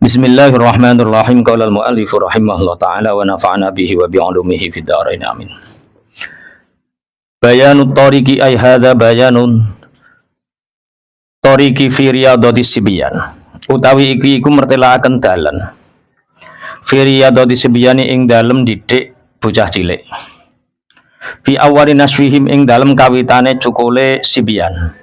Bismillahirrahmanirrahim. Qala al-mu'allif rahimahullah ta'ala wa nafa'ana bihi wa bi'ulumihi fid dharain amin. Bayanut tariqi ay hadza bayanun tariqi fi riyadhatis sibyan. Utawi iki iku mertelakaken dalan. Fi riyadhatis sibyan ing dalem didik bocah cilik. Fi awwali nasfihim ing dalem kawitane cukule sibyan.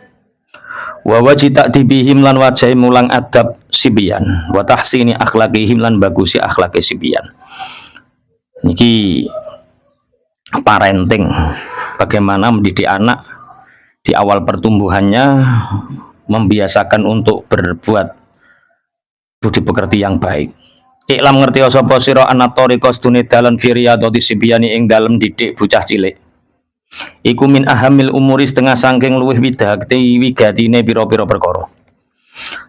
Wa wajita dibihim lan wajahi mulang adab sibyan wa tahsini akhlaqihim lan bagusi akhlake sibyan. Niki parenting, bagaimana mendidik anak di awal pertumbuhannya, membiasakan untuk berbuat budi pekerti yang baik. Iklam ngerti sapa sira ana tariqa stune dalan fi riyadhati sibyani ing dalem didik bocah cilik. Iku min ahamil umuri setengah sangking luwih wigatine pira-pira perkara.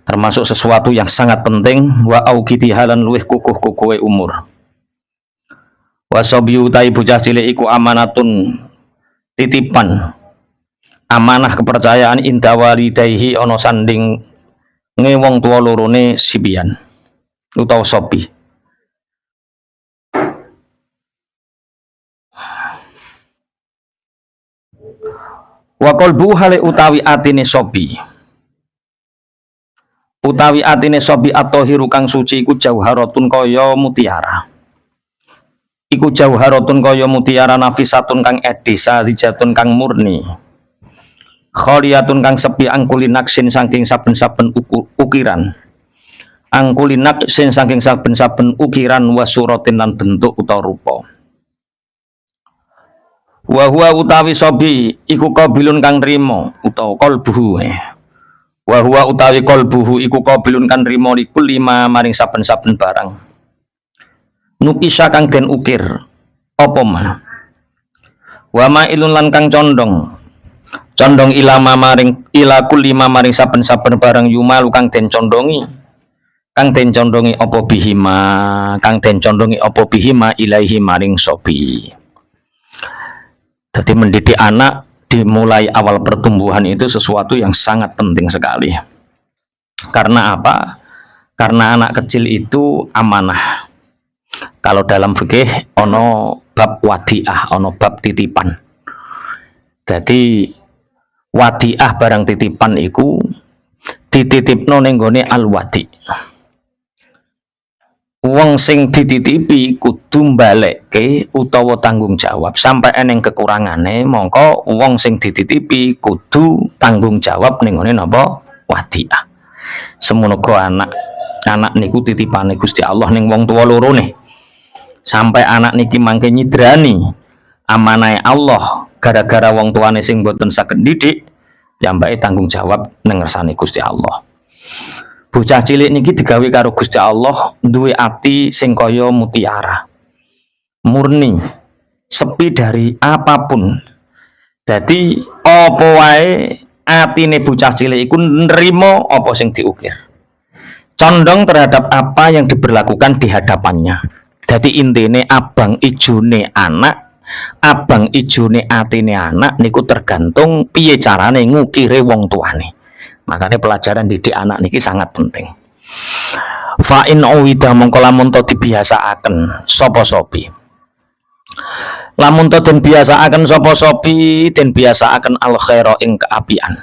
Termasuk sesuatu yang sangat penting wa augiti halan luwih kukuh-kukuhe umur. Wasabiyu tai bocah cilik iku amanatun titipan. Amanah kepercayaan inda walidayhi ana sanding wong tuwa lorone sibyan utawa sobi. Wa qalbu hale utawi atine sobi. Utawi atine sobi at-tahiru kang suci iku jauharatun kaya mutiara. Iku jauharatun kaya mutiara nafisatun kang edisa dijatun kang murni. Khaliyatun kang sepi angkulinaksin saking saben-saben ukiran. Angkulinaksin saking saben-saben ukiran wasuratin lan bentuk utawa rupa. Wa huwa utawi sobi iku qabilun kang nrimo utawa qalbuhu. Wa huwa utawi qalbuhu iku qabilun kang nrimo likul lima maring saben-saben barang. Nukisha kang den ukir apa mah. Wa ma ilun lan kang condong ilama maring ilakul lima maring saben-saben barang yumalu kang den condongi apa bihima ilaihi maring sobi. Jadi mendidik anak dimulai awal pertumbuhan itu sesuatu yang sangat penting sekali. Karena apa? Karena anak kecil itu amanah. Kalau dalam fikih ono bab wadiah, ono bab titipan. Jadi wadiah barang titipan iku dititipno ning gone al-wadi. Wong sing dititipi kudu mbalekke utawa tanggung jawab sampai eneng kekurangane, mongko wong sing dititipi kudu tanggung jawab ning ngene napa wadiah. Semono anak niku titipane Gusti Allah ning wong tuwa lorone. Sampai anak niki mangke nyidrani amanahe Allah gara-gara wong tuane sing boten saged didik, piyambake tanggung jawab ning ngersane Gusti Allah. Bocah cilik niki digawe karo Gusti Allah duwe ati sing kaya mutiara. Murni, sepi dari apapun. Jadi apa wae atine bocah cilik iku nrimo apa sing diukir. Condong terhadap apa yang diberlakukan di hadapannya. Jadi intine abang ijone anak, abang ijone atine anak niku tergantung piye carane ngukire wong tuane. Makanya pelajaran didik anak niki sangat penting. Fa in uwida mongko lamun to dibiasaaken sapa sopi. Lamun to den biasaaken sapa sopi, den biasaaken al khaira ing keapian.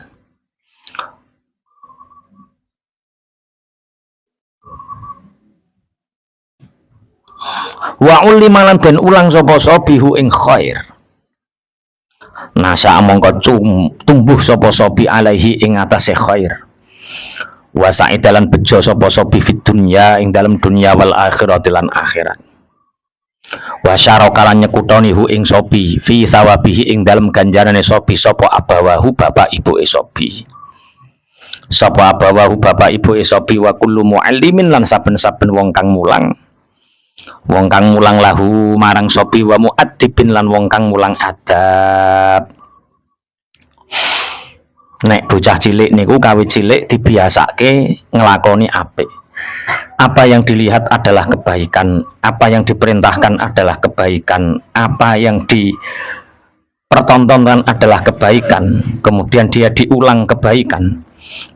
Wa ulima lan den ulang sapa sobihu ing khair. Nasa mongko tumbuh sapa sobi alaihi ing atase khair. Wa sa'idalan bejo sapa sobi fid dunya ing dalam dunya wal akhirati lan akhirat. Wa syarakalan nyekutoni hu ing sobi fi sawabihi ing dalam ganjarane sobi sapa abawahu bapak ibuke sobi. Sapa abawahu bapak ibuke sobi wa kullu muallimin lan saben-saben wong kang mulang. Wong kang mulang lahu marang sobi wa mu'addibin lan wong kang mulang adab. Nek bocah cilik niku kawit cilik dibiasake ngelakoni apik. Apa yang dilihat adalah kebaikan, apa yang diperintahkan adalah kebaikan, apa yang dipertontonkan adalah kebaikan, kemudian dia diulang kebaikan,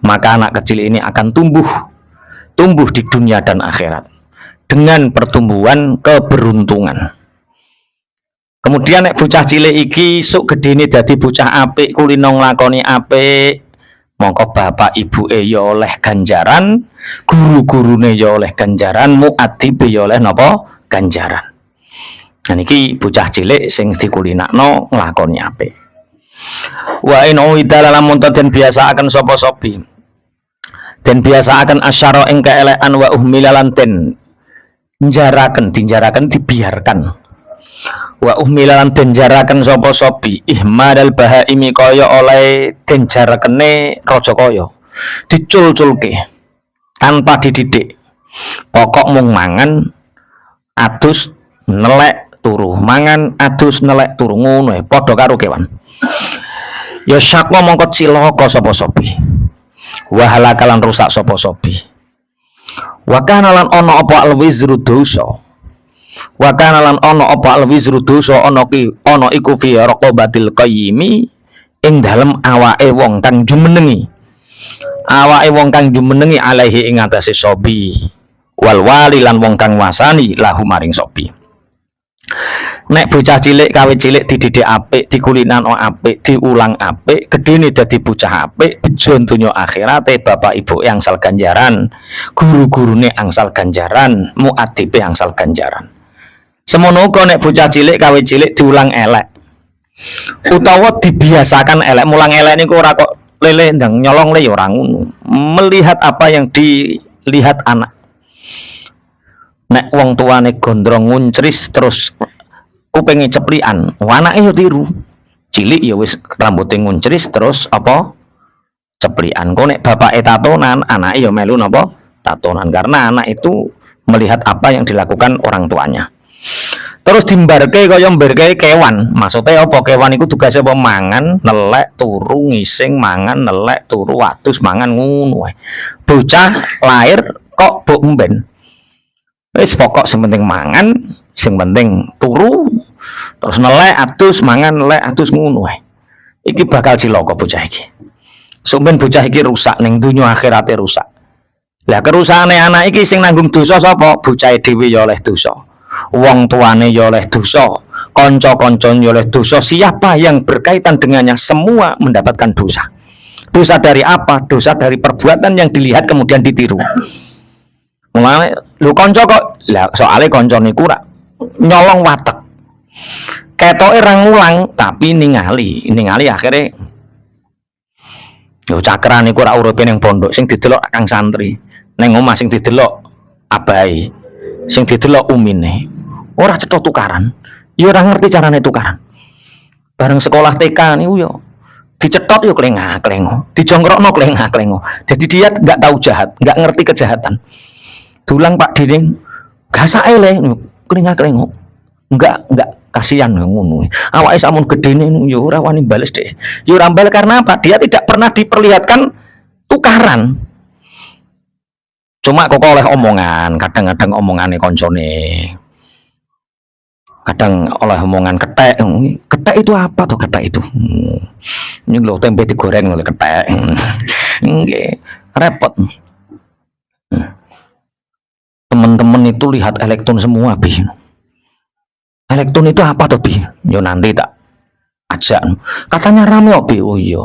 maka anak kecil ini akan tumbuh tumbuh di dunia dan akhirat dengan pertumbuhan keberuntungan. Kemudian nek bocah cilik iki sok gedene dadi bocah apik, kulino nglakoni apik, mongko bapak ibuke ya oleh ganjaran, guru-gurune ya oleh ganjaran, muaddibe ya oleh napa? Ganjaran. Nah niki bocah cilik sing dikulinakno nglakoni apik. Wa in uida lamun den biasaaken sapa sopi. Den biasaaken asyara ing kaelekan wa uhmilalan den njaraken, dinjaraken dibiarkan. Wa uhmilalan den jaraken sapa sopi ihmadal bahaimi kaya oleh den jarakene raja kaya dicul-culke tanpa dididik, pokok mung mangan adus nelek turu, mangan adus nelek turu, ngono padha karo kewan. Ya syakwa mongko cilaka sapa sopi, wahalakalan rusak sapa sopi, wa kana lan ana apa alwizru dosa. Wa kana lan ana apa alwizru dosa ana iku fi raqabatil qayyimi ing dalem awake wong kang jumenengi, awake wong kang jumenengi alaihi ing atase sobi, wal wali lan wong kang wasani lahu maring sobi. Nek bocah cilik kawit cilik dididik apik, dikulinakno apik, diulang apik, gedene dadi bocah apik, bejo donya akhirate bapak ibu angsal ganjaran, guru-gurune angsal ganjaran, muaddibe angsal ganjaran. Semono uga nek bocah cilik kawit cilik diulang elek utawa dibiasakan elek. Mulang elek niku ora kok lele ndang nyolong le ya ora ngono. Melihat apa yang dilihat anak. Nek wong tuane gondrong nguncris terus kupenge ceplikan, anake yo tiru. Cilik ya wis rambuté nguncris terus apa ceplikan. Kok nek bapake tatonan, anake yo melu napa tatonan, karena anak itu melihat apa yang dilakukan orang tuanya. Terus dimbarke kaya mbarke kewan. Maksudnya apa? Kewan iku tugasnya apa? Mangan, nelek, turu, ngising, mangan, nelek, turu, adus, mangan, ngono wae. Bocah lahir kok mbok mben. Wis pokok sing penting mangan, sing penting turu, terus nelek, adus, mangan, nelek, adus, ngono wae. Iki bakal cilaka bocah iki. Sumben bocah iki rusak ning dunya akhirate rusak. Lah kerusakane anak iki sing nanggung dosa sapa? Bocah dhewe ya oleh dosa. Wong tuane ya oleh dosa, kanca-kancane ya oleh dosa, siapa yang berkaitan dengannya semua mendapatkan dosa. Dosa dari apa? Dosa dari perbuatan yang dilihat kemudian ditiru. Mulane lho kanca kok lah soalé kanca niku rak nyolong watek. Ketoke ra ngulang tapi ningali akhirnya yo cakran niku ora uripe ning pondok, sing didelok kang santri. Ning omah sing didelok abai, sing didelok umine. Ora cetha tukaran, ya ora ngerti carane tukaran. Bareng sekolah TK niku yo dicetot yo klengah-klengo, dijongkrokno klengah-klengo. Jadi dia enggak tahu jahat, enggak ngerti kejahatan. Dulang Pak Dining, gasake le klengah-klengo. Enggak kasihan ngono. Awake samun gedene yo ora wani bales deh. Yo ora bal karena apa? Dia tidak pernah diperlihatkan tukaran. Cuma kok oleh omongan, kadang-kadang omongane koncone. Kadang oleh omongan ketek itu apa tuh ketek itu? Ini lho tempe digoreng oleh ketek. Nggih, repot. Teman-teman itu lihat elektron semua, Bi. Elektron itu apa tuh, Bi? Yo nanti tak ajak. Katanya rame, Bi. Oh iya.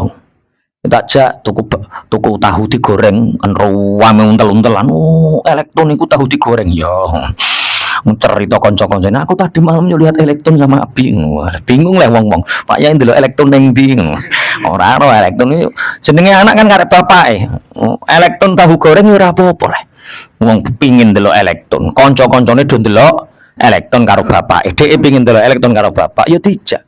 Tak ajak tuku tahu digoreng kan rame untel-untelan. Oh, elektron itu tahu digoreng yo. Cerita kanca-kancane aku tadi malam yo lihat elektron sama Abi. Bingung lah wong-wong. Pak ya ndelok elektron ning ndi. Ora elektron iki jenenge anak kan karep bapake. Elektron tahu goreng ora apa-apa lah. Wong pengin ndelok elektron, kanca-kancane do ndelok elektron karo bapake. Dhek pengin ndelok elektron karo bapak yo dijak.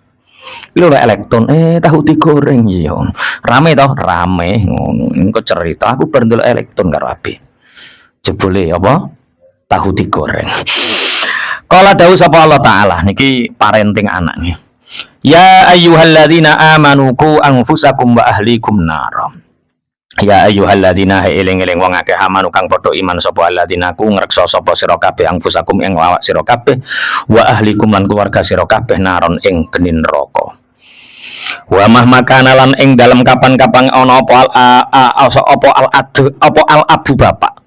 Lho elektron tahu digoreng iya. Rame toh, rame ngono. Engko cerita aku bar ndelok elektron karo Abi. Jebule apa? Tahu digoreng. Qala dawuh sapa Allah taala niki parenting anaknya. Ya ayyuhalladzina amanu qu anfusakum wa ahlikum nar. Ya ayyuhalladzina eling-eling wong akeh amanu kang padha iman sapa alladzina ku ngreksa sapa sira kabeh anfusakum ing awak sira kabeh wa ahlikum lan keluarga sira kabeh naron ing geni neraka. Wa mahmakana lan ing dalem kapan-kapan ana apa al abu bapak.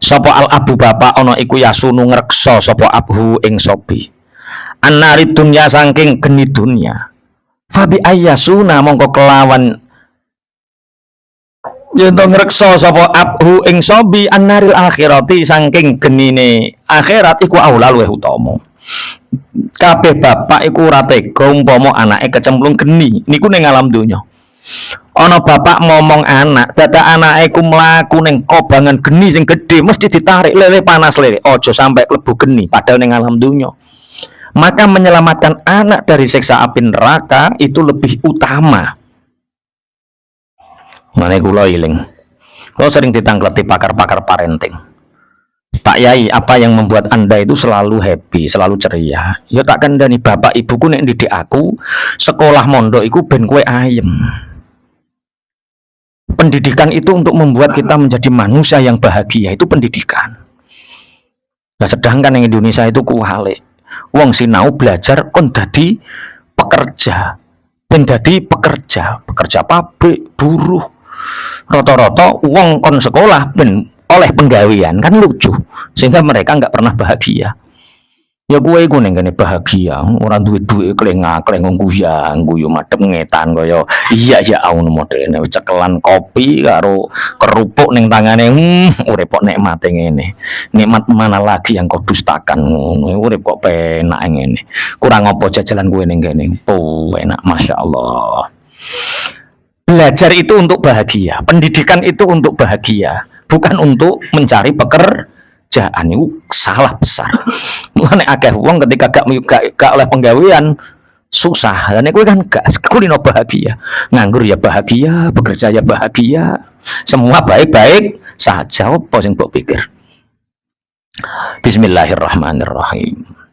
Sapa al abu bapak ana iku yasunu ngreksa sapa abhu ing sobi annari dunya saking geni dunya fabi ayyasuna mongko kelawan yen to ngreksa sapa abhu ing sobi annaril akhirati saking genine akhirat iku aula luwih utama. Kabeh bapak iku ora tega umpama anake kecemplung geni niku ning alam donya. Ana bapak ngomong anak, dadak anake ku mlaku ning kobangan geni sing gedhe mesti ditarik lele panas lele, aja sampai klebu geni padahal ning alam donya. Maka menyelamatkan anak dari siksa api neraka itu lebih utama. Mane kula iling. Kula sering ditangkleti pakar-pakar parenting. Pak Yai, apa yang membuat Anda itu selalu happy, selalu ceria? Ya tak kandhani bapak ibuku nek ndidik aku, sekolah mondok iku ben kowe ayem. Pendidikan itu untuk membuat kita menjadi manusia yang bahagia, itu pendidikan. Nah, sedangkan yang Indonesia itu kuwalik. Wong sinau belajar kon dadi pekerja. Ben dadi pekerja pabrik, buruh. Rata-rata wong kon sekolah ben oleh penggawean, kan lucu. Sehingga mereka nggak pernah bahagia. Ya gue iku ning kene bahagia, ora duwe-duwe kleng-kleng guyu madhep ngetan kaya iya ya aun modene cekelan kopi karo kerupuk ning tangane urip kok nikmate ngene. Nikmat mana lagi yang kau dustakan ngono. Urip kok penak ngene. Kurang apa jajalan gue ning kene. Oh, enak masyaallah. Belajar itu untuk bahagia, pendidikan itu untuk bahagia, bukan untuk mencari pekerjaan. Itu salah besar. Mulane akeh wong ketika gak oleh penggawean susah. Dan kowe kan gak kulino bahagia. Nganggur ya bahagia, bekerja ya bahagia. Semua baik-baik saja apa sing mbok pikir. Bismillahirrahmanirrahim.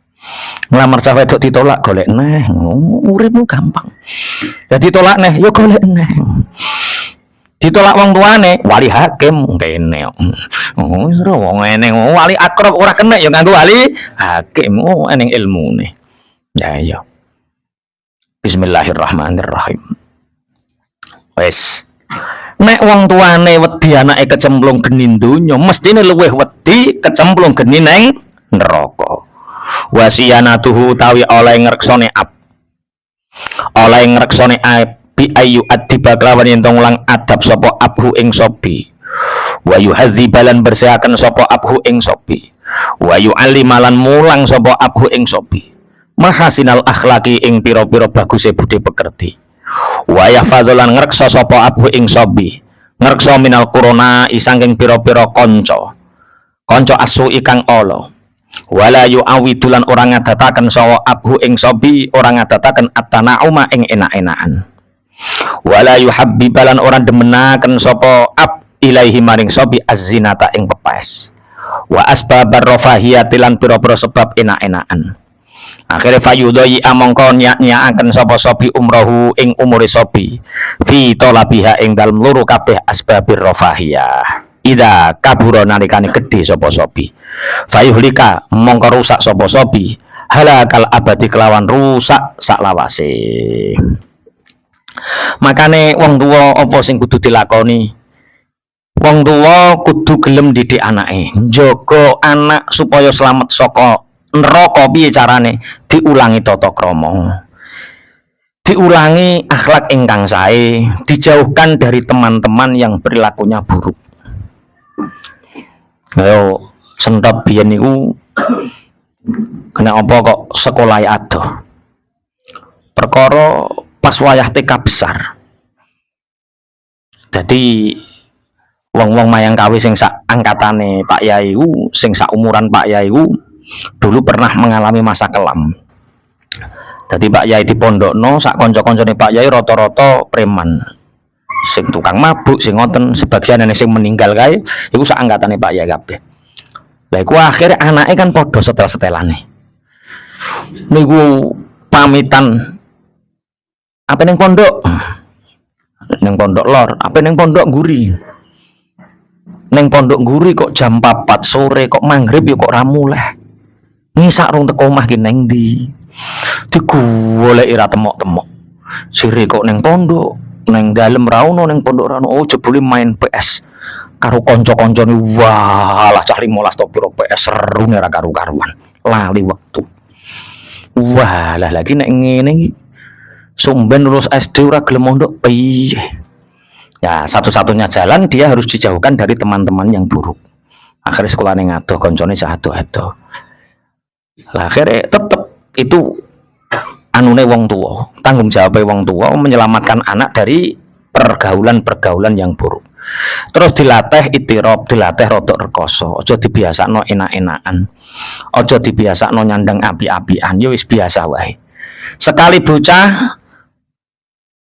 Ngelamar cah wedok ditolak golek neh. Uripmu gampang. Ya ditolak neh, ya golek neh. Ditolak wong tuane, wali hakim kene. Oh, seru wong eneng wali akrab ora kena ya nganggo wali hakim. Oh, eneng ilmune. Ya ya. Bismillahirrahmanirrahim. Wes. Nek wong tuane wedi anake kecemplung geni donya, mestine luwih wedi kecemplung geni neng neraka. Wasiyanatuhu tawi oleh ngreksone ab. Oleh ngreksone ab bi ayu adiba kelawan yen ulang adab sapa abhu ing sobi wa yuhadzibalan bersihaken sapa abhu ing sobi wa yu'allimalan mulang sapa abhu ing sobi mahasinal akhlaki ing pira-pira baguse budi pekerti wa yahfazulan ngreksa sapa abhu ing sobi ngreksa minal qurona isangking pira-pira kanca asu ikang ala wala yu'awidulan orang ngadataken sapa abhu ing sobi orang ngadataken at-tana'uma ing enak-enakan wala yuhabbibalan orang demenaken sapa ab ilaihi maring sobi az-zinata ing pepes wa asbabar rafahiyati lan pira-pira sebab enak-enakan akhire fayudai amangka nyak-nyakaken sapa sobi umrohu ing umure sobi fi talabiha ing dalem loro kabeh asbabir rafahiyah ida kabura nalikane gedhe sapa sobi fayuhlika mongko rusak sapa sobi halakal abadi kelawan rusak saklawase. Makane wong tuwa apa sing kudu dilakoni? Wong tuwa kudu gelem didik anake, njaga anak supaya selamat saka neraka. Piye carane? Diulangi tata krama. Diulangi akhlak ingkang sae, dijauhkan dari teman-teman yang perilakunya buruk. Ayo sendop biyen niku kena apa kok sekolah adoh. Perkara pas wayah TK besar. Jadi wong-wong mayang kawi sing sak angkatane Pak Yai ku, sing sak umuran Pak Yai ku dulu pernah mengalami masa kelam. Jadi Pak Yai di pondokno sak kanca-kancane Pak Yai rata-rata preman. Sing tukang mabuk, sing ngoten, sebagian sing meninggal kae iku sak angkatane Pak Yai kabeh. Lah iku akhire anake kan padha setel-setelane. Niku pamitan apa neng pondok lor, apa neng pondok guri, neng pondok guri kok jam 4 sore kok maghrib yuk kok ramuleh ngisak rung teko omah ki neng di digoleki ra temok-temok sire kok neng pondok neng dalem rauno neng pondok rauno oh jebule main PS karo kanca-kancane wah lah cah 15 to piro PS seru ora karu-karuan lali wektu wah lah lagi nek ngene iki sumben lulus SD ora gelem mondok piye ya satu-satunya jalan dia harus dijauhkan dari teman-teman yang buruk akhirnya sekolah ning adoh kancane cah adoh-adoh lah akhirnya tetep itu anune wong tua tanggung jawab wong tua menyelamatkan anak dari pergaulan-pergaulan yang buruk terus dilatih itirab dilatih rodok rekoso aja dibiasakno enak-enakan aja dibiasakno nyandang api-apian ya wis biasa wae sekali bocah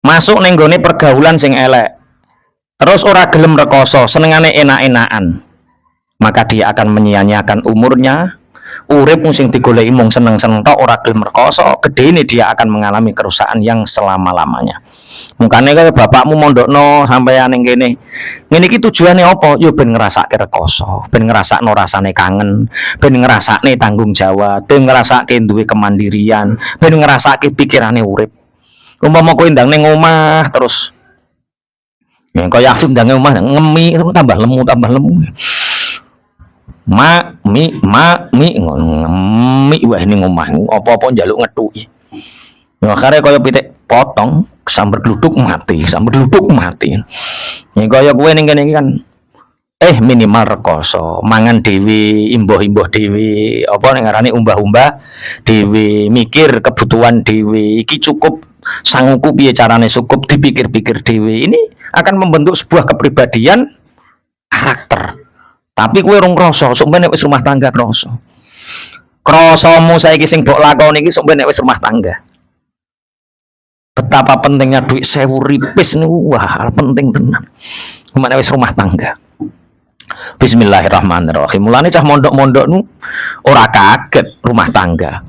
masuk ning gone pergaulan sing elek terus ora gelem rekoso senengane enak-enakan maka dia akan menyia-nyiakan umurnya urip sing digoleki mung seneng-seneng tok ora gelem rekoso gedene dia akan mengalami kerusakan yang selama-lamanya mungkane kaya bapakmu mondokno sampeyan ning kene ngene iki tujuane apa ya ben ngrasake rekoso ben ngrasakno rasane kangen ben ngrasakne tanggung jawab ben ngrasake duwe kemandirian ben ngrasake pikirane urip umpama kowe ndang ning omah terus ya kaya Afif ndang ning omah ngemi tambah lemu mi wah ini ngomah apa-apa njaluk ngethuki ya kare kaya pitik potong sambar gluduk mati ya kaya kowe ning kene iki kan minimal rekoso mangan dhewe imbuh-imbuh dhewe apa ning ngarane umbah-umbah dhewe mikir kebutuhan dhewe iki cukup sanggup piye carane cukup dipikir-pikir dhewe ini akan membentuk sebuah kepribadian karakter tapi kowe rong krasa sok ben nek wis rumah tangga krasamu saiki sing mbok lakoni iki sok ben nek wis rumah tangga betapa pentingnya duit 1000 ripis niku wah penting tenan nek wis rumah tangga bismillahirrahmanirrahim mulane cah mondok-mondok nu ora kaget rumah tangga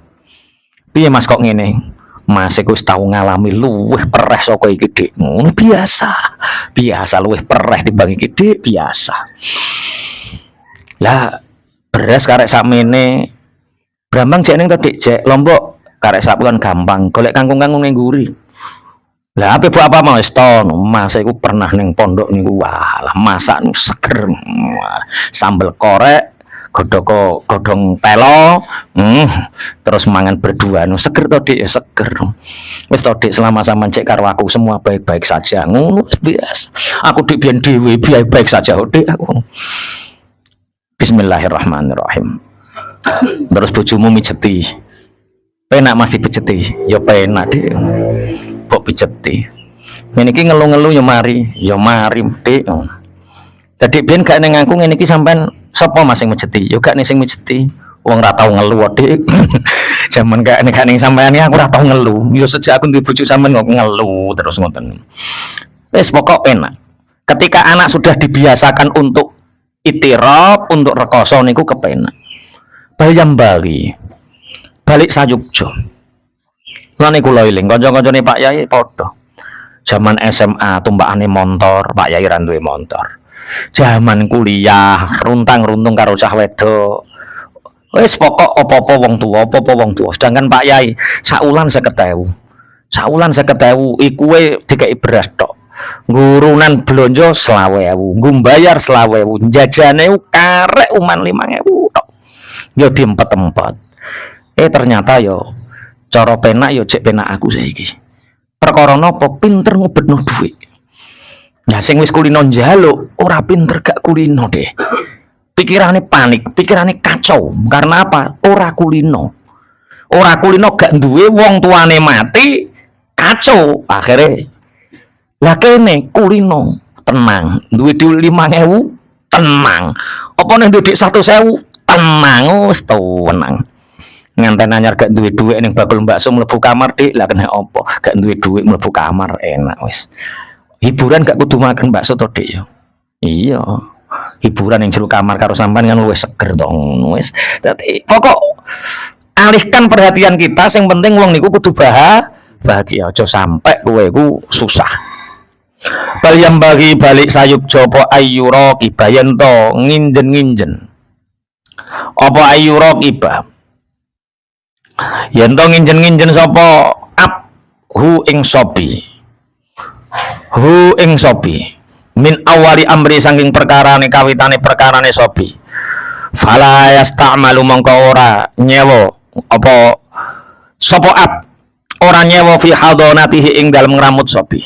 piye Mas kok ngene Mas iku wis tau ngalami luwih pereh saka iki Dik ngono biasa luwih pereh dibanding iki Dik biasa lah beras karek sakmene brambang jek ning to Dik jek Lombok karek sapuan gampang golek kangkung-kangkung ning nguri lah ape apa mau ston Mas iku pernah ning pondok niku wah lah masak seger sambel korek godhong telo terus mangan berdua seger to Dik seger wis to Dik selama sampean cek karo aku semua baik-baik saja ngono biasa aku Dik biyen dhewe baik-baik saja Dik aku bismillahirrahmanirrahim terus bojomu mijeti penak masih pijeti ya penak Dik kok pijeti ngene iki ngelu-ngelu ya mari Dik dadi biyen gak ning aku ngene iki sampean sapa Mas sing mijeti ya gak ning sing mijeti wong ora tau ngelu Dik jaman gak ning sampean aku ora tau ngelu ya sejak aku duwe bojo sampean kok ngelu terus ngoten wis pokok penak ketika anak sudah dibiasakan untuk itirab untuk rekoso niku kepenak bayam balik sayukjo lan niku lho eling kanca-kancane Pak Yai padha zaman SMA tumpakane motor Pak Yai ra duwe motor zaman kuliah runtang-runtung karo cah wedok wis pokok apa-apa wong tuwa sedangkan Pak Yai saulan 50.000 iku dikeki beras tok gurunan blonjo 20.000 ngumbayar 20.000 jajane karek uman 5.000 tok yo diempet-empet ternyata yo cara penak yo cek penak aku saiki perkara napa pinter ngubetno dhuwit nah sing wis kulino njaluk ora pinter gak kulino deh pikirane panik pikirane kacau karena apa ora kulino gak duwe wong tuane mati kacau akhirnya lah kene kulino tenang duwe dhuwit 5.000 tenang apa nek dhuwit 100.000 tenang wis tenang nganten anyar gak duwe dhuwit ning bakul bakso mlebu kamar Dik lah kena apa gak duwe dhuwit mlebu kamar enak wis hiburan gak kudu makan bakso to Dik ya iya hiburan yang jero kamar karo sampean kan wis seger to wis dadi pokok alihkan perhatian kita sing penting wong niku kudu bahagia aja sampai kowe iku susah bal yang bagi balik sayup jopo ayyuro kibayen to nginjen apa ayyuro kiba yen to nginjen sapa hu ing sopi min awali amri saking perkarane kawitane perkarane sobi fala yasta'malu mongko ora nyewa apa sapa ab ora nyewa fi hadonatihi ing dalem ngramut sobi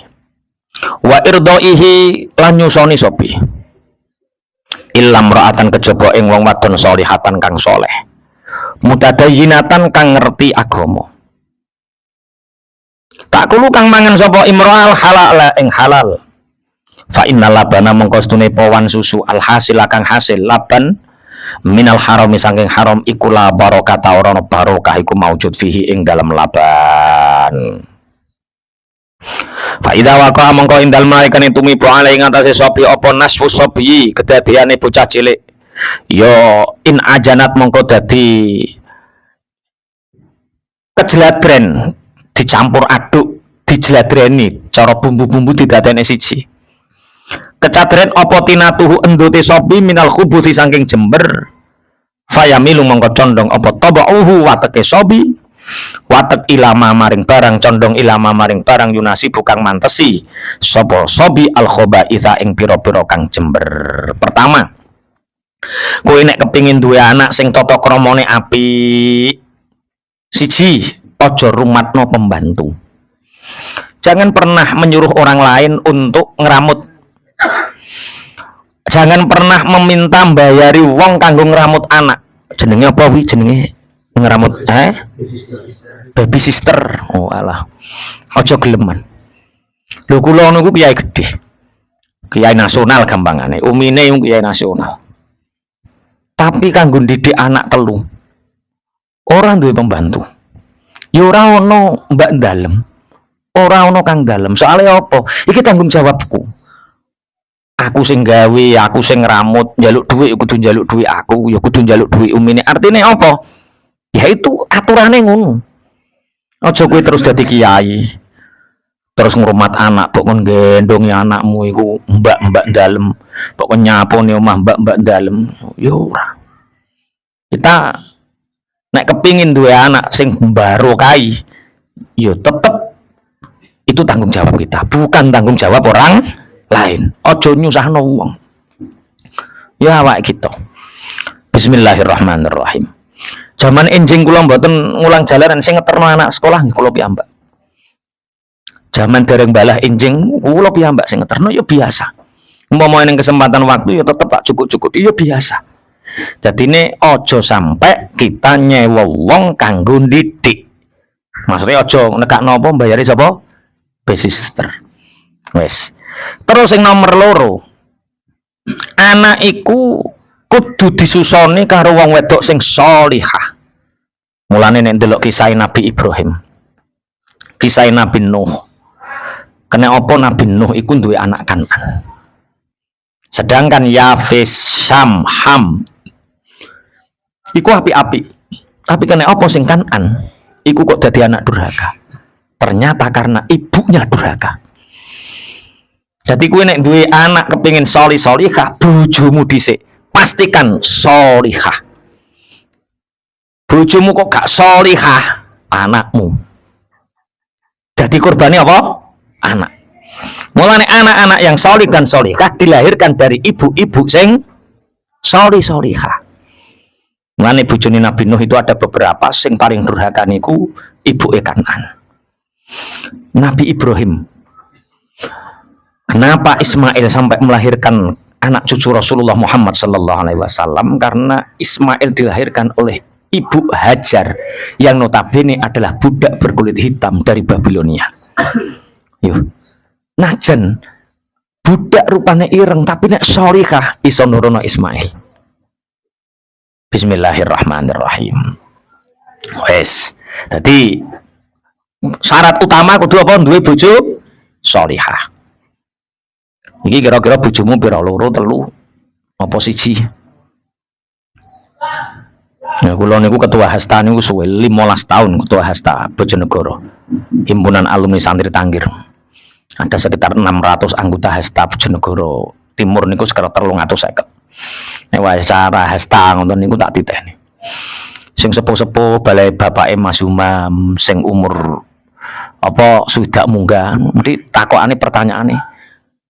wa irdaihi lan nyusoni sobi illam ra'atan kejaba ing wong wadon salihatan kang soleh mutadayyinatan kang ngerti agama tak kulo kang mangan sapa imro'al halal ing halal fa innal labana mongko stune pawan susu al hasil kang hasil laban minal haram saking haram iku la barokata ora ono barokah iku maujud fihi ing dalam laban fa idza waqa mongko indal malaikane tumibu ale ing atase sopi apa nasfu sobi kedadiane bocah cilik yo in ajanat mongko dadi kejladren dicampur aduk dijladreni cara bumbu-bumbu didadekne siji kecadren apa tinatuhu endute sopi minal khubuthi saking jember fayamilu mongko condong apa tabauhu wateke sobi watek ilama maring barang condong ilama maring barang yunasi bukang mantesi sapa sobi al khobaitha ing pira-pira kang jember. Pertama, kowe nek kepingin duwe anak sing tata kramane apik, siji aja rumatno pembantu. Jangan pernah menyuruh orang lain untuk ngeramut. Jangan pernah meminta bayari wong kanggo ngeramut anak. Jenenge apa wi? Jenenge ngeramut baby sister. Oh alah. Aja geleman. Lho kula niku kiai gedhe. Kiai nasional gampangane. Umine kiai nasional. Tapi kanggo didik anak telu. Ora duwe pembantu. Ya ora ono mbak dalem. Ora ono kang dalem. Soale apa? Iki tanggung jawabku. Aku sing gawe, aku sing ngramut, njaluk dhuwit kudu njaluk dhuwit aku, ya kudu njaluk dhuwit umine. Artine apa? Ya itu aturane ngono. Aja kowe terus dadi kiai. Terus ngrumat anak, kok kon gendongi anakmu iku mbak-mbak dalem, kok kon nyapone omah mbak-mbak dalem. Ya ora. Kita nek kepingin duwe anak sing barokai, ya tetep itu tanggung jawab kita, bukan tanggung jawab orang lain. Ojo nyusahno wong. Ya awak kita. Bismillahirrahmanirrahim. Zaman enjing kula mboten ngulang jalaran sing ngeterno anak sekolah kula piyambak. Zaman dereng balah enjing kula piyambak sing ngeterno ya biasa. Umpama ning kesempatan waktu ya tetep tak cukup-cukup ya biasa. Jadine ojo sampai kita nyewa wong kanggo didik. Maksudnya ojo nekakno apa mbayari sapa? Babysitter. Wes. Terus yang nomor loro, anak iku kudu disusoni karo wong wedok sing sholihah. Mulane nek ndelok kisah Nabi Ibrahim, kisah Nabi Nuh. Kena apa Nabi Nuh iku duwe anak Kanan. Sedangkan Yafis, Syam, Ham iku api-api. Tapi kena apa sing Kanan iku kok dadi anak durhaka. Ternyata karena ibunya durhaka. Jadi kue nek duwe anak kepingin solihah, bojomu dhisik pastikan solihah. Bojomu kok gak solihah, anakmu. Jadi korbannya apa? Anak. Mulane anak-anak yang solih dan solihah dilahirkan dari ibu-ibu sing solihah. Mulane bojone Nabi Nuh itu ada beberapa sing paling durhaka niku ibuke Kanan. Nabi Ibrahim. Kenapa Ismail sampai melahirkan anak cucu Rasulullah Muhammad Sallallahu Alaihi Wasallam? Karena Ismail dilahirkan oleh ibu Hajar yang notabene adalah budak berkulit hitam dari Babilonia. Yuh, najan budak rupanya ireng tapi nek solihah iso nurono Ismail. Bismillahirrahmanirrahim. Wes, jadi syarat utama kudu apa? Duwe bojo solihah. Iki kira-kira bojomu pira loro telu apa siji? Ya kula niku ketua Hasta niku suwe 15 tahun ketua Hasta Bojonegoro. Himpunan Alumni Santri Tangkir. Ada sekitar 600 anggota Hasta Bojonegoro Timur niku sekitar 350. Nek wae cara Hasta ngoten niku tak titeni. Sing sepuh-sepuh balai bapake Mas Umam sing umur apa sudah munggah, mesti takokane pertanyaane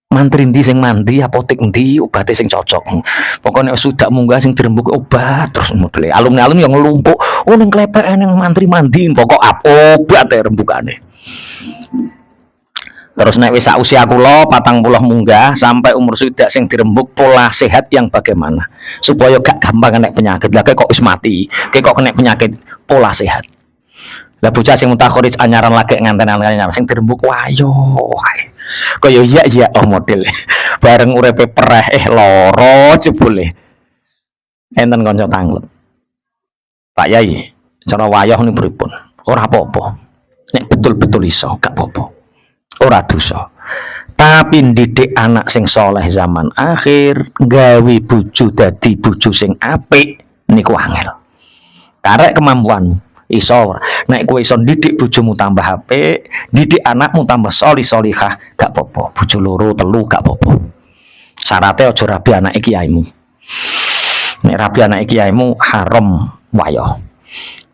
mantri ndi sing mandi, apotek ndi, obate sing cocok. Pokoknya sudah munggah sing dirembuk obat terus modele. Alumni-alumni yang ngelumpuk, oh ning klepekan yang mantri mandi, pokok obat ya rembukane. Terus nek wis usia kula 40 munggah sampai umur sudah sing dirembuk pola sehat yang bagaimana supaya gak gampang kena penyakit. Lah kok wis mati, kok kena penyakit pola sehat. Lah bocah sing mutakhrij anyaran lagi nganten-anten sing dirembuk wayo. Kaya iya oh model. Bareng urepe pereh loro jebule. Enten kanca tanglet. Pak Yai, cara wayoh niku pripun? Ora apa-apa. Nek betul-betul iso gak apa-apa. Ora dosa. Tapi didik anak sing soleh zaman akhir, gawe bojo dadi bojo sing apik niku angel. Karek kemampuan iso. Nek kowe iso didik bojomu tambah apik, didik anakmu tambah solih-solihah, gak apa-apa. Bojo loro telu gak apa-apa. Syaratnya aja rabi anake kiaimu. Nek rabi anake kiaimu haram wayo.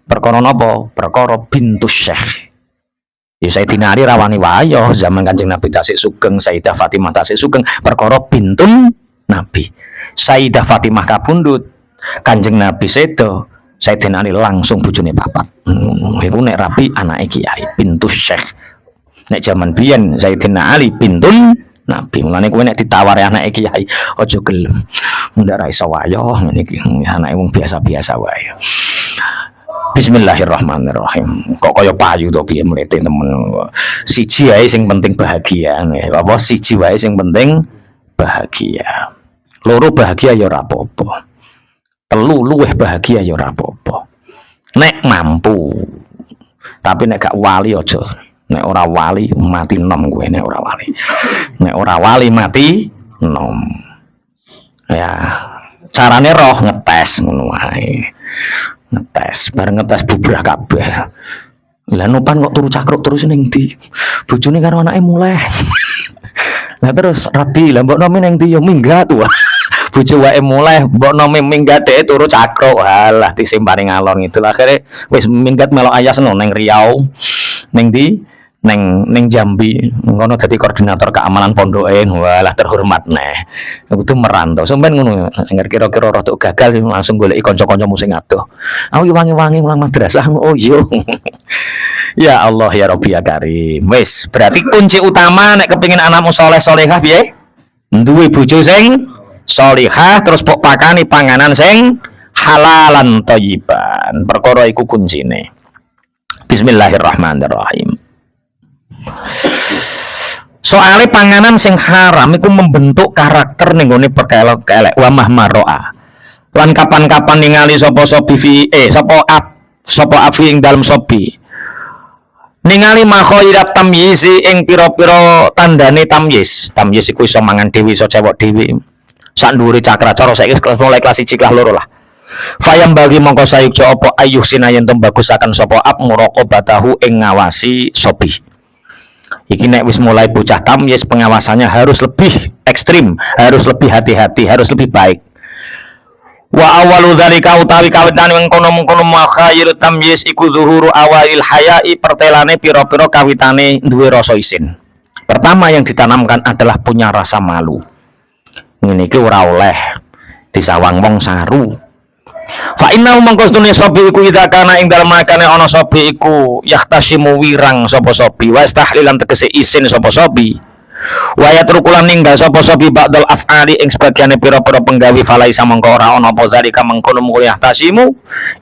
Perkara napa? Perkara bintu syekh. Ya Sayyidina Ali rawani wayo zaman Kanjeng Nabi tasik sugeng, Sayyidah Fatimah tasik sugeng, perkara bintun Nabi. Sayyidah Fatimah kabundut, Kanjeng Nabi sedo, Sayyidina Ali langsung bojone papat. Iku nek rapi anake kiai, pintu syekh. Nek zaman biyen Sayyidina Ali bintun Nabi. Mulane kowe nek ditawari anake kiai, aja gelem. Ndak ra iso wayo ngene iki, anake wong biasa-biasa wae. Bismillahirrahmanirrahim. Kok kaya payu to piye mlete temen. Siji wae sing penting bahagia. Apa siji wae sing penting bahagia. Loro bahagia ya ora apa-apa. Telu luweh bahagia ya ora apa-apa. Nek mampu. Tapi nek gak wali aja. Nek ora wali mati enom kowe nek ora wali. Nek ora wali mati enom. Ya, carane roh ngetes ngono wae. Ngetes, bareng ngetes bubrah kabeh. Lah nupan kok turu cakruk terus ning ndi? Bojone karo anake mulai. Lah terus rabi, lah mbokno ning ndi ya minggat wae. Bojo wae mulai, mbokno minggat dhek turu cakruk. Halah disimpani ngalor ngidul. Akhire wis minggat melok ayas no ning Riau. Ning ndi? Neng Jambi, ngono dadi koordinator keamanan pondoke, walah terhormat neh. Kudu merantau. Sampeyan ngono, engger kira-kira rada gagal langsung goleki kanca-kancamu sing adoh. Aku wangi-wangi mulang madrasah. Oh iya. Ya Allah ya Rabbi ya Karim. Wis, berarti kunci utama nek kepengin anakmu saleh-salehah piye? Duwe bojo sing salehah terus pok pakani panganan sing halalan thayyiban. Perkara iku kuncine. Bismillahirrahmanirrahim. Soalnya panganan sing haram itu membentuk karakter ning gone perkelek-kelek wa mahmaroa. Lan kapan-kapan ningali sapa sobi fi sapa afi ing dalem sobi. Ningali makhoirat tamyizi ing pira-pira tandane tamyiz. Tamyiz iku iso mangan dhewe iso cewek dhewe. Sak ndhuwure cakra cara saiki mulai kelas 1 kelas 2 lah. Fayam bagi mongko sayukja apa ayuh sinayen tembagusaken sapa ab muraqabatahu ing ngawasi sobi. Iki nek wis mulai bocah tamyiz pengawasannya harus lebih ekstrim, harus lebih hati-hati, harus lebih baik. Wa awalu dzalika utawi kawitane mengkono-mengkono makhair tamyiz iku zuhuru awalil hayai pertelane pira-pira kawitane duwe rasa isin. Pertama yang ditanamkan adalah punya rasa malu. Ngene iki ora oleh disawang wong saru. Fa inna mangkostune sobi iku idza kana ing dalem makane ana sobi iku yahtasimu wirang sapa sobi wa tahlilan tegese isin sapa sobi wa yatrukulan ninggal sapa sobi ba'dal af'ali ing sebagiane pira-pira penggawe falaisa mangko ora ana apa zalika mangkono mung yahtasimu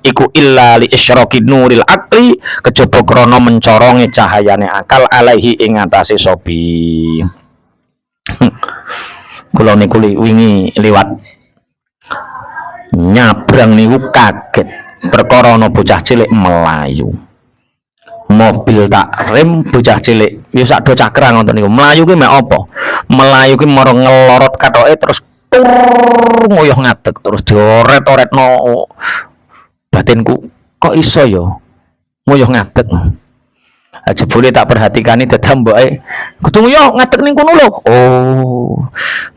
iku illa li isyraqi nuril aqli kejaba krana mencoronge cahayane akal alaihi ing atase sobi. Kula niku wingi liwat nyabrang niku kaget perkara ana bocah cilik melayu. Mobil tak rem bocah cilik ya sak do cakra ngoten niku. Melayu ki mek apa? Melayu ki marang ngelorot kathoke terus ngoyoh ngadeg terus dioret-oretno batinku. Kok iso ya ngoyoh ngadeg? Aja boleh tak perhatikani dadam mboke kudu nguyuh ngadeg ning kono lho. Oh,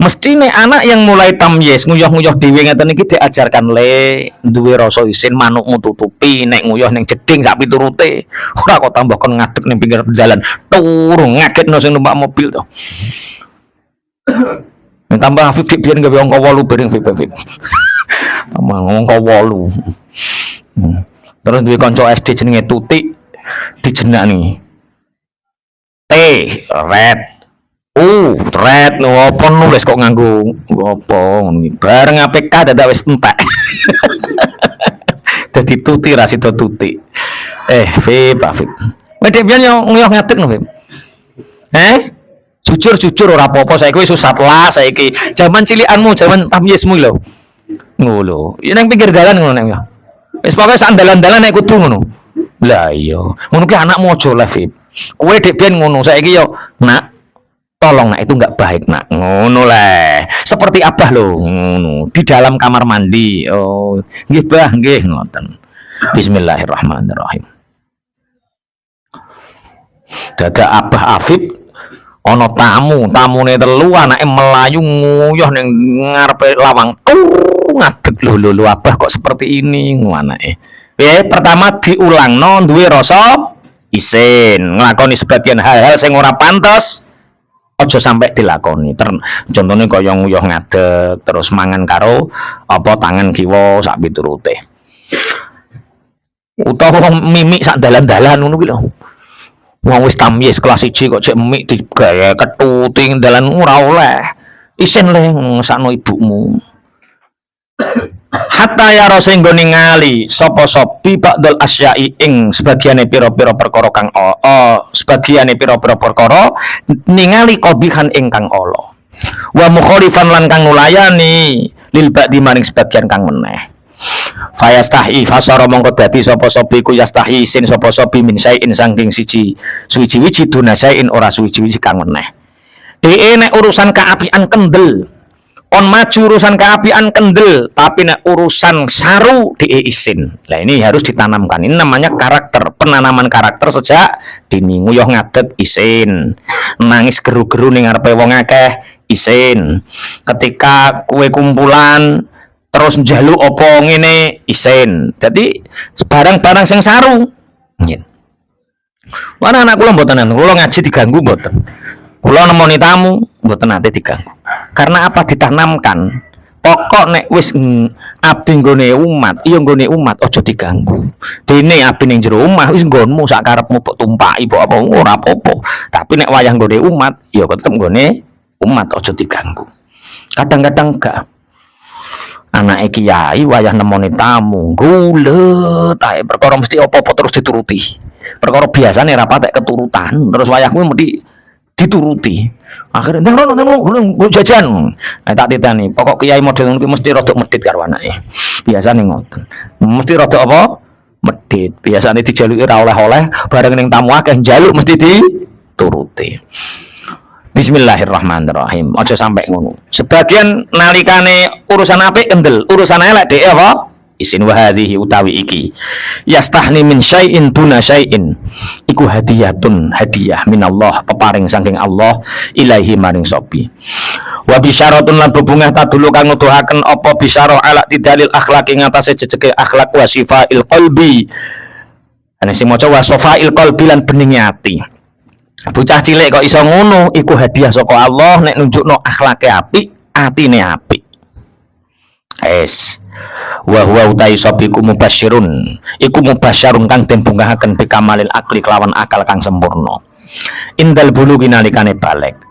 mesti nek anak yang mulai tamyiz nguyuh-nguyuh dhewe ngeten iki diajarkan le duwe rasa isin manukmu tutupi nek nguyuh ning jeding sak piturute. Ora kok tambah kon ngadeg ning pinggir jalan turu ngagetno sing numpak mobil to. Tambah Afif biyen gawe angka 8 bareng Afif. Tambah angka 8. Terus duwe kanca SD jenenge Tutik dijenengi. T red. Red no apa nulis kok nganggo apa bareng APK dadak wis entek. Dadi Tuti ra sida Tutik. Fib Afif. Medhe biyen yo nguyuh ngadeg no Fib. Jujur ora apa-apa saiki wis susah lah saiki. Zaman cilikanmu, zaman tamyizmu lho. Ngono. Ya nang pinggir dalan ngono nek ya. Wis pokoke sak dalan-dalan nek kudu ngono. Lah iya. Ngono ki anakmu aja lah, Fib. Kowe dek biyen ngono, saiki yo nak tolong nak itu enggak baik nak. Ngono lah. Seperti Abah lho, ngono. Di dalam kamar mandi. Oh, nggih Bah, nggih ngoten. Bismillahirrahmanirrahim. Dadak Abah Afif ana tamune telu anake melayu nguyuh ning ngarepe lawang ngadeg lho Abah kok seperti ini anake. Pertama diulangno duwe rasa isin nglakoni sebagian hal-hal sing ora pantes aja sampai dilakoni. Contohnya kaya nguyuh ngadeg terus mangan karo apa tangan kiwa sak piturute. Utawa mimik sak dalan-dalan ngono ki lho. Wong wis tamyiz kelas 1 kok cek mik digaya ketuting dalan ora oleh. Isin le ngesakno ibumu. Hatta ya sing nggone ngali sapa sopi ba'dul asyai ing sebagiane pira-pira perkara kang sebagiane pira-pira perkara ningali qabihan ingkang ala. Wa mukhalifan lan kang nulayani lil ba'di maring sebagian kang meneh. Fayastahi fasara mongko dadi sapa sopi ku yastahi sin sapa sopi min sain saking siji suwi-wiji dunasain ora suwi-wiji kang meneh. Nek urusan keapian kendel on maju urusan keapian kendel tapi nek urusan saru isin. Nah ini harus ditanamkan. Ini namanya karakter, penanaman karakter sejak dini. Nguyuh ngadeg isin, nangis geru-geru ning ngarepe wong akeh isin. Ketika kue kumpulan terus njaluk apa ngene isin. Jadi barang-barang sing saru. Nggih. Mana anak kula mboten kula ngaji diganggu mboten. Kula nemoni tamu mboten nate diganggu. Karena apa ditanamkan? Pokok nek wis abi nggone umat, iya nggone umat aja diganggu. Dene abi ning jero omah wis nggonmu sak karepmu mbok tumpaki mbok apa ora apa-apa. Tapi nek wayah nggone umat, ya tetep nggone umat aja diganggu. Kadang-kadang gak anake kiai wayah nemoni tamu gulet ae perkara mesti apa-apa terus dituruti. Perkara biasane ra patek keturutan, terus wayah kuwi mesti dituruti. Akhirnya nang jajan. Tak titani, pokok kiai model ngono mesti rada medhit karo anake. Biasane ngoten. Mesti rada apa? Medhit. Biasane dijaluki ra oleh-oleh, bareng ning tamu akeh njaluk mesti dituruti. Bismillahirrahmanirrahim. Aja sampai ngono. Sebagian nalikane urusan apik kendel, urusan elek dhek apa? Isin wa hadhihi utawi iki. Yastahni min syai'in duna syai'in. Iku hadiyatun, hadiah minallah, peparing saking Allah ilaihi maring sopi. Wa bisyaratun lan bebungah tadulu kang nuduhaken apa bisyarah ala tidalil akhlaq ing atase jejeke akhlak wa sifail qalbi. Ana sing maca wa sifail qalbi lan beninge ati. Bocah cilik kok iso ngono iku hadiah saka Allah nek nunjukno akhlake apik, atine apik. Wa huwa utai sabiku mubasyirun iku mubasyarun kang den bungkahaken bikamalil akli kelawan akal kang sempurna. Indal bulughi nalikane balik.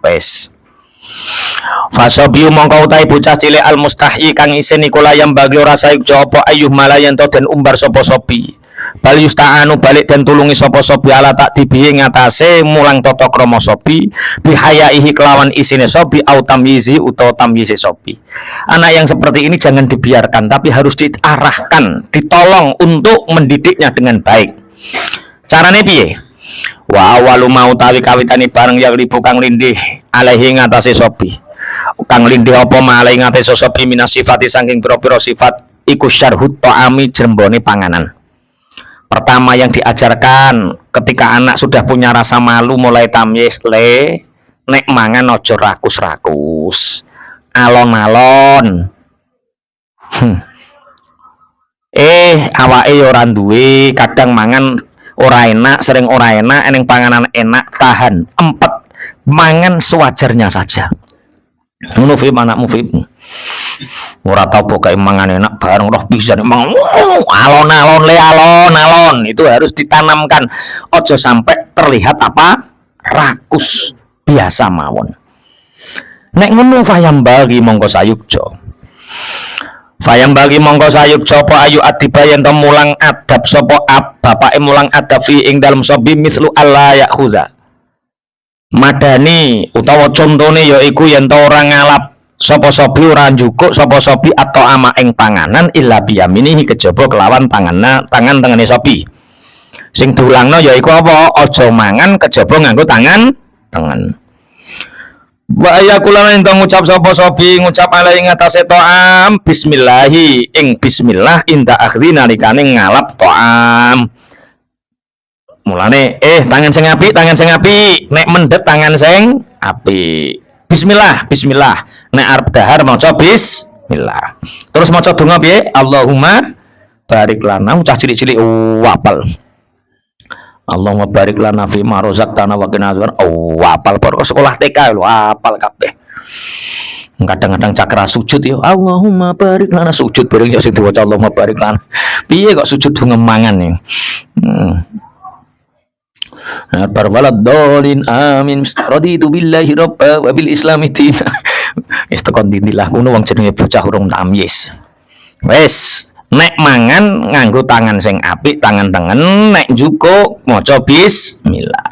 Fasabiyu mongko utai bocah cilik al mustahi kang isin iku layam bagi ora saik jawab ayuh malayan to den umbar sapa sopi. Bal yusta'anu balik dan tulungi sapa sopi ala tak dibihi ngatasé mulang tata krama sopi bihayaihi kelawan isine sopi au tamyizi utawa tamyizi sopi. Anak yang seperti ini jangan dibiarkan tapi harus diarahkan, ditolong untuk mendidiknya dengan baik. Carane piye? Wa awalu mau tawi kawitane bareng yang ribu kang lindih alaihi ngatasé sopi. Kang lindih apa malih ngatasé sopi minas sifati saking pira-pira sifat iku syarhut ta'ami jrembone panganan. Pertama yang diajarkan ketika anak sudah punya rasa malu mulai tamyiz nek mangan ojo rakus-rakus, alon-alon. Awake ora duwe, kadang mangan ora enak, sering ora enak, eneng panganan enak tahan. 4. Mangan sewajarnya saja. Ngono Fib anakmu Fib. Ora tau pokoke mangan enak bareng roh pisan emang alon-alon itu harus ditanamkan. Ojo sampai terlihat apa? Rakus biasa mawon. Nek ngono fayam bagi mongko sayukjo. Fayam bagi mongko sayukjo apa ayu adiba yen mulang adab sapa bapake mulang adab fi ing dalem sobi mislu alla yakhuza. Madani utawa contone yaiku yen ora ngalap sapa sobi ora njukuk sapa sobi atau ama ing panganan illa biyaminihi kejaba kelawan tangan tengene sobi. Sing diulangno yaiku apa? Aja mangan kejaba nganggo tangan tengen. Wa ayakulan ento ngucap sapa sobi ngucap ala ing atase ta'am bismillahi ing bismillah inda akhri nalikane ngalap ta'am. Mulane tangan sing apik nek mendet tangan sing apik. Bismillah nek arep dahar maca bismillah. Terus maca donga piye? Allahumma barik lana cah cilik-cilik apal. Allahumma barik lana fi ma razaqtana wa qina adzaban. Apal por sekolah TK lho apal kabeh. Kadang-kadang cakra sujud ya Allahumma barik lana sujud bareng ya sing diwaca Allahumma barik lana. Piye kok sujud ngemangan ya? Barbalad dolin amin raditu billahi rabba wa bil islami dina. Wis tekan dindilah kuno wong jenenge bocah urung tamyiz. Wis nek mangan nganggo tangan sing apik tangan tengen nek njukuk maca bismillah.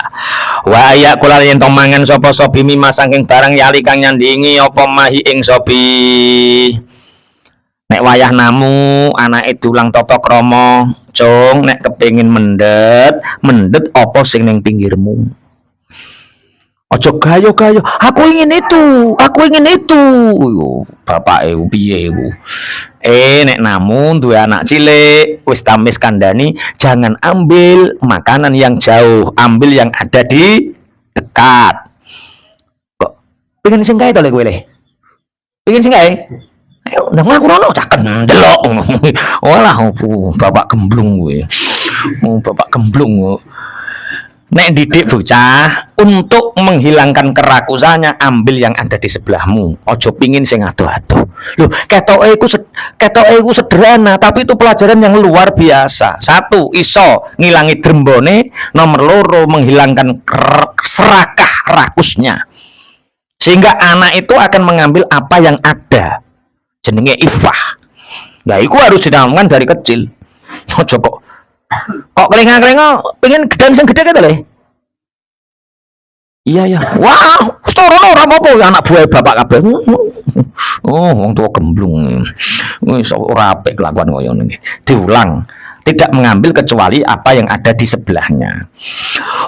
Wa ya kula yen to mangan sapa sobi mima saking barang yali kang nyandingi apa mahi ing sobi. Nek wayah namu anake dulang tata krama, cung nek kepengin mendet apa sing ning pinggirmu. Aja gayo-gayo, aku ingin itu. Bapake piye iku? Nek namu duwe anak cilik, wis tamis kandhani, jangan ambil makanan yang jauh, ambil yang ada di dekat. Kok pengen sing kae to lek kowe le? Pengen sing kae? Ayo ndang aku rono caken delok. Walah bapak gemblung kowe. Bapak gemblung. Nek didik bocah untuk menghilangkan kerakusannya ambil yang ada di sebelahmu. Ojo pingin sing ado-ado. Loh, ketoke iku sederhana tapi itu pelajaran yang luar biasa. Satu, iso ngilangi drembone, nomor loro menghilangkan serakah rakusnya. Sehingga anak itu akan mengambil apa yang ada. Jenenge ifah. Nah, itu harus ditanamkan dari kecil. Ojo kok kelengah-kelengah pengen gedang sing gede gitu le. Iya ya. Wah, setorono ora apa-apa anak buah bapak kabeh. Wong tua gemblung. Wis ora apik kelakuan koyo ngene. Diulang. Tidak mengambil kecuali apa yang ada di sebelahnya.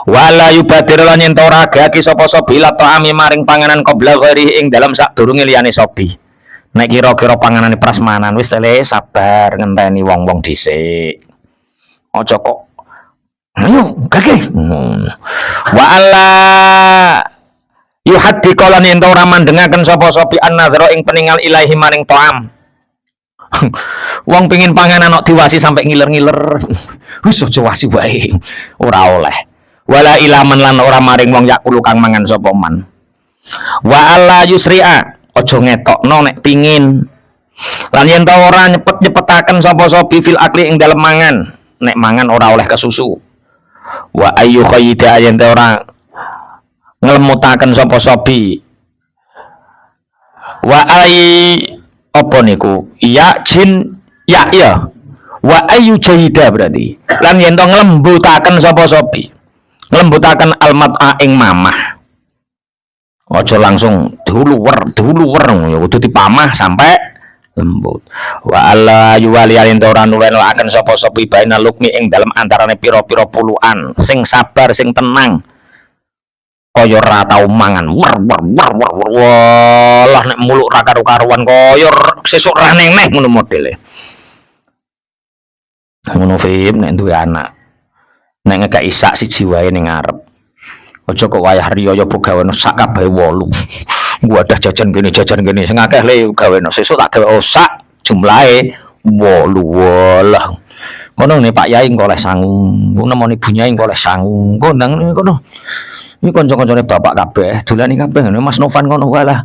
Wala yubadir lan yen ora gaki sapa sobi la ta'ami maring panganan qabla ghairi ing dalam sadurunge liyane sobi. Nek kira-kira panganane prasmanan wis sabar ngenteni wong-wong dhisik. Ojo kok ayo kake wa alla yuhaddi qalan yen ora mandengaken sapa sobi an-nazara ing peningal ilahi maring ta'am. Wong pengin panganan kok diwasi sampai ngiler-ngiler. Wis aja wasi wae. Ora oleh. Wala ilaman lan ora maring wong yakulu kang mangan sapa man. Wa alla yusri'a aja ngetokno nek pingin. Lan yen ta ora nyepet-nyepetaken sapa sobi fil akli ing dalem mangan. Nek mangan ora oleh kesusu. Wa ayu khayyida yen ora nglemutaken sapa sobi. Wa ay apa niku? Ya jin ya wa ayu jahida berarti. Lan yen to nglembutaken sapa sobi. Nglembutaken almat'a ing mamah. Aja langsung duluwer ya kudu dipamah sampai lembut. Wa alla yuwali yen ora nulenoaken sapa-sapa baina lukmi ing dalem antarane pira-pira puluhan sing sabar sing tenang kaya ora tau mangan walah nek muluk ra karo-karuan kaya sesuk ra neng ngono modele. Ngono Fib nek duwe anak nek ngekeki sak siji wae ning ngarep aja kok wayah riyaya gawe sak kabeh 8. Gua ada jajan gini sing akeh le gawe sesuk tak gawe osak jumlahe 8 walah. Kono ne Pak Yai engko oleh sangu, ngono nemoni Bu Nyai engko oleh sangu. Engko ndang kono. Iki kanca-kancane bapak kabeh, dolani kabeh Mas Novan kono walah.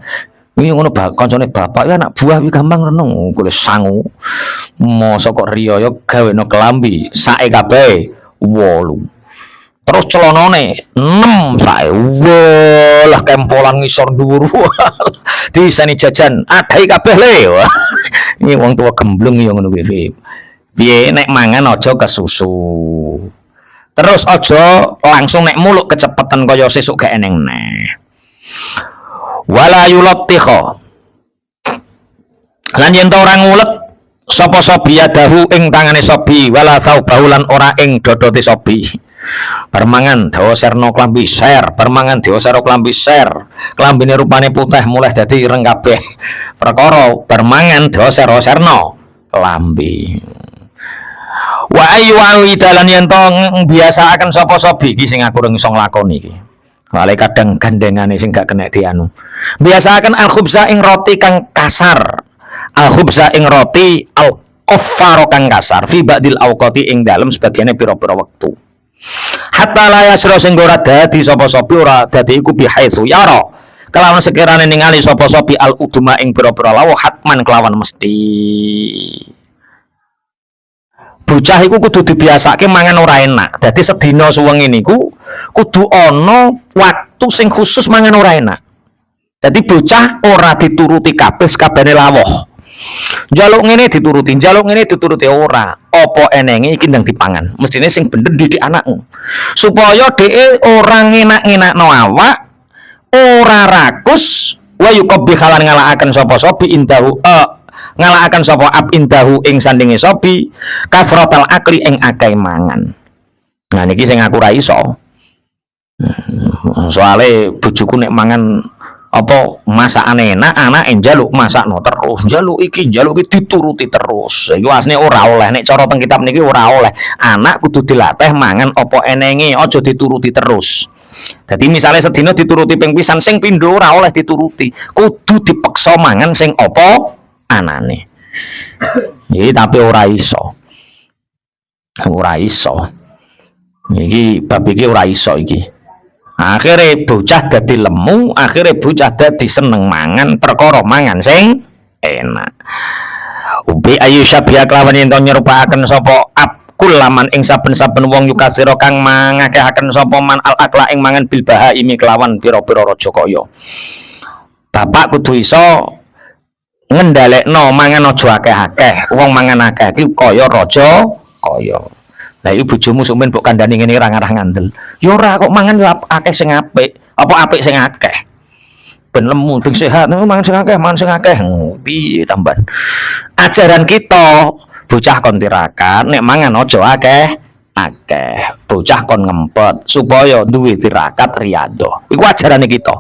Iki ngono kancane bapak ya anak buah iki gampang renung golek sangu. Mosok kok riya ya gaweno kelambi sae kabeh 8. Terus celonone 6 sae. Walah kempolan ngisor dhuwur. Disani jajan adai kabeh le. Iki wong tua gemblung ya ngono kuwi. Piye nek mangan aja kesusu. Terus aja langsung nek muluk kecepetan kaya sesuk gak eneng neh. Wala yulattikha lan yen ora ngulet sapa sobi yadahu ing tangane sobi wala saubahu lan ora ing dodote sobi permangan dawa serno klambi ser permangan dawa sero klambi ser klambine rupane putih mulai dadi ireng kabeh perkara permangan dawa sero serno klambi wa ayu awidalan yen to biasa akan sapa sobi iki sing aku ora iso nglakoni iki. Wale kadang gandengane sing gak kena dianu. Biasakan al-khubza ing roti kang kasar. Al-khubza ing roti al-qaffar kang kasar fi ba'dil awqati ing dalem sebagiane pira-pira wektu. Hatta la yasra sing ora dadi sapa-sapa ora dadi iku bihaitsu yara. Kelawan sekirane ningali sapa-sapa al-uduma ing pira-pira lawuh hatman kelawan mesti. Bocah iku kudu dibiasake mangan ora enak. Dadi sedina suwengi niku kudu ana waktu sing khusus mangan ora enak. Dadi bocah ora dituruti kabeh sakabehane lawuh. Njaluk ngene dituruti ora. Apa enenge iki ndang dipangan. Mestine sing bener didik anakmu. Supaya dhek ora ngenak-ngenakno awak, ora rakus, wa yuqabbi halan ngalakaken sapa-sapa indahu ngalakaken sapa ab indahu ing sandinge sobi kasratal akli ing akeh mangan. Nah niki sing aku ra iso. Soale bojoku nek mangan apa masakane enak, anake njaluk masakno terus, njaluk iki dituruti terus. Iku asline ora oleh nek cara teng kitab niki ora oleh. Anak kudu dilatih mangan apa enenge, aja dituruti terus. Jadi misalnya sedina dituruti ping pisan sing pindho ora oleh dituruti. Kudu dipeksa mangan sing apa anane. Iki tapi ora iso. Ora iso. Iki bab iki ora iso iki. Akhire bocah dadi lemu, akhire bocah dadi seneng mangan perkara mangan sing enak. Ubi ayu syabia kelawan yen nyerupakaken sapa kulaman ing saben-saben wong yukasira kang mangakehaken sapa man al akla ing mangan bil bahaimi kelawan pira-pira raja kaya. Bapak kudu iso ngendhalekno mangan aja akeh-akeh. Wong mangan akeh iki kaya raja kaya. Lah iki bojomu sok men mbok kandhani ngene ora ngarah ngandel. Ya ora kok mangan yo akeh sing apik. Apa apik sing akeh? Ben lemu, ben sehat, mangan sing akeh, mangan sing akeh. Piye tambahan? Ajaran kita bocah kon tirakat nek mangan aja akeh. Bocah kon ngempet supaya duwe tirakat riyadhah. Iku ajarane kita.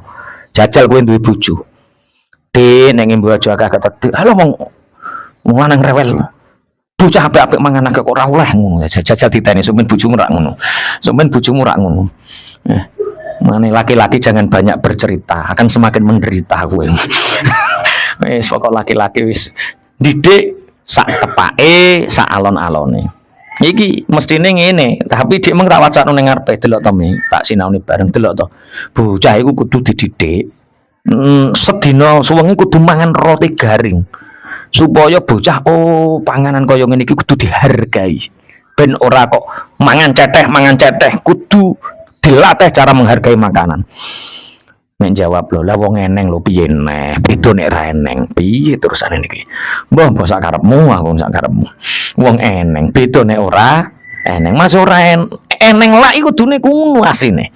Jajal kowe duwe bojo. Dik nek ngimbu aja akeh ketek. Halo mong lanang rewel. Bocah apik-apik mangan akeh kok ora oleh ngono. Jajal diteni sumen bojomu rak ngono. Sumen bojomu rak ngono. Mengenai laki-laki jangan banyak bercerita, akan semakin menderita kowe. Wis pokok laki-laki wis didik sak tepake, sak alon-alone. Iki mestine ngene, tapi dik mung tak wacana ning ngarepe delok to mi, tak sinaoni bareng delok to. Bocah iku kudu dididik. Sedina suwengi kudu mangan roti garing. Supaya bocah panganan kaya ngene iki kudu dihargai. Ben ora kok mangan ceteh, kudu dilatih cara menghargai makanan. Nek jawab lho, lah wong eneng lho piye neh, beda nek ra eneng. Piye terusane niki? Mbah sak karepmu, aku sak karepmu. Wong eneng beda nek ora eneng. Mas ora eneng lak iku kudune kuno asline.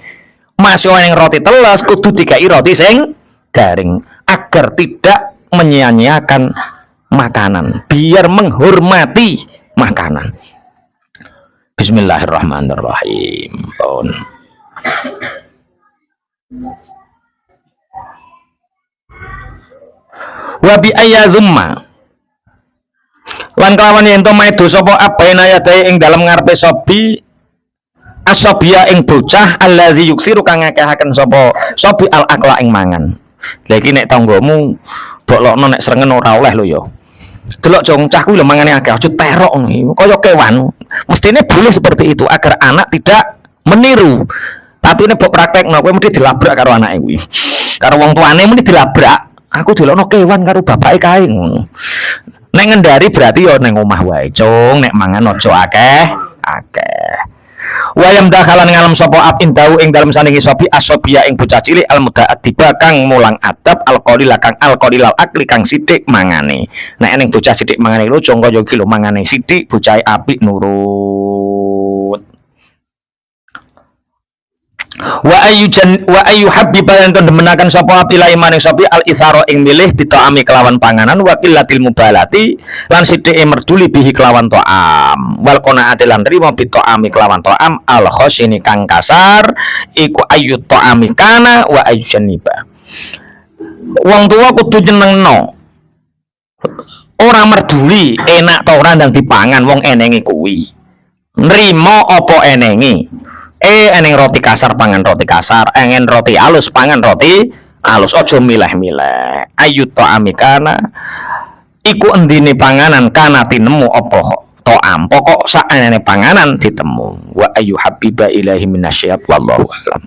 Mas yo eneng roti teles kudu dikai roti sing garing agar tidak menyia-nyiakan makanan, biar menghormati makanan. Bismillahirrahmanirrahim. Wa bi ayyazumma lan kelawan yen to maedo sapa abaina yadae ing dalem ngarepe sobi asobia ing bocah allazi yuksiru kang ngakehaken sapa sobi al akla ing mangan. Lah iki nek tanggamu boklokno nek srengen ora oleh lho ya. Delok jong cah kuwi lho mangane akeh aja terok ngono kaya kewan. Mestine boleh seperti itu agar anak tidak meniru. Tapi ini buat praktek, kowe mesti dilabrak karo anake kuwi. Karo wong tuane mesti dilabrak. Aku delokno kewan karo bapake kae ngono. Nek ngendari berarti yo ning omah wae, Cung. Nek mangan aja akeh. Wayam dakhalan ngalem sapa ab indau ing dalem sandingi sopi asobia ing bocah cilik al mudaatiba kang mulang adab alqalil kang alqalil akli kang sithik mangane. Nek ning bocah sithik mangane lho Cung kaya iki lho mangane sithik bocah apik nurut. Wa ayu habbiban enten demenaken sapa apila imane sopi al isaro ing milih bitaami kelawan panganan wa qillatil mubalati lan sithike merduli bihi kelawan ta'am wal qanaati lan rimo bitaami kelawan ta'am al khosini kang kasar iku ayu ta'ami kana wa ayu janiba. Wong tuwa kudu nyenengno ora merduli enak ta ora ndang dipangan wong enenge kuwi nrimo apa enenge. Eneng roti kasar pangan roti kasar, engen roti halus pangan roti halus. Ojo milih-milih. Ayu ta'ami kana iku endine panganan kana tinemu apa ta'am. Pokok saenene panganan ditemu. Wa ayu habiba ilahi minasyaitonir wallahu alam.